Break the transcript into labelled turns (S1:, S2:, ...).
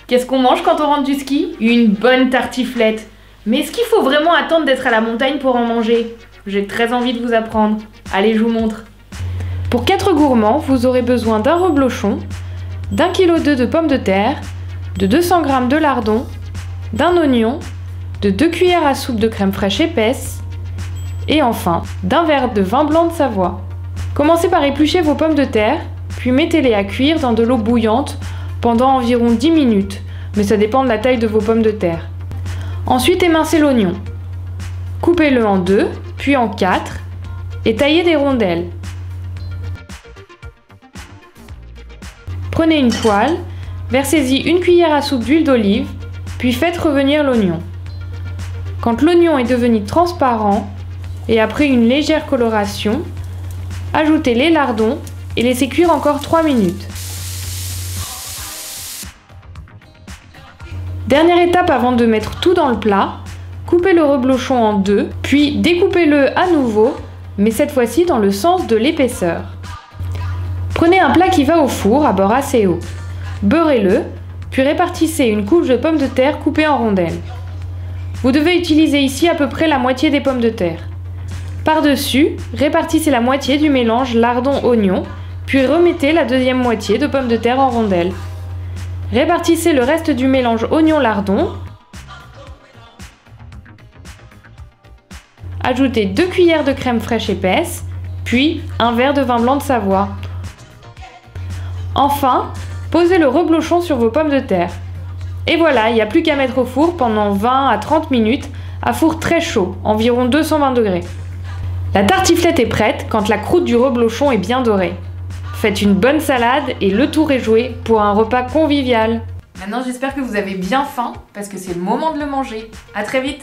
S1: Qu'est-ce qu'on mange quand on rentre du ski? Une bonne tartiflette. Mais est-ce qu'il faut vraiment attendre d'être à la montagne pour en manger? J'ai très envie de vous apprendre. Allez, je vous montre. Pour 4 gourmands, vous aurez besoin d'un reblochon, d'1,2 kg de pommes de terre, de 200 g de lardons, d'un oignon, de 2 cuillères à soupe de crème fraîche épaisse et enfin d'un verre de vin blanc de Savoie. Commencez par éplucher vos pommes de terre, puis mettez-les à cuire dans de l'eau bouillante pendant environ 10 minutes, mais ça dépend de la taille de vos pommes de terre. Ensuite, émincez l'oignon. Coupez-le en 2, puis en 4 et taillez des rondelles. Prenez une poêle, versez-y 1 cuillère à soupe d'huile d'olive, puis faites revenir l'oignon. Quand l'oignon est devenu transparent et après une légère coloration, ajoutez les lardons et laissez cuire encore 3 minutes. Dernière étape avant de mettre tout dans le plat, coupez le reblochon en 2, puis découpez-le à nouveau, mais cette fois-ci dans le sens de l'épaisseur. Prenez un plat qui va au four à bord assez haut. Beurrez-le, puis répartissez une couche de pommes de terre coupées en rondelles. Vous devez utiliser ici à peu près la moitié des pommes de terre. Par-dessus, répartissez la moitié du mélange lardon-oignon, puis remettez la deuxième moitié de pommes de terre en rondelles. Répartissez le reste du mélange oignon-lardon. Ajoutez 2 cuillères de crème fraîche épaisse, puis un verre de vin blanc de Savoie. Enfin, posez le reblochon sur vos pommes de terre. Et voilà, il n'y a plus qu'à mettre au four pendant 20 à 30 minutes à four très chaud, environ 220 degrés. La tartiflette est prête quand la croûte du reblochon est bien dorée. Faites une bonne salade et le tour est joué pour un repas convivial. Maintenant, j'espère que vous avez bien faim parce que c'est le moment de le manger. À très vite!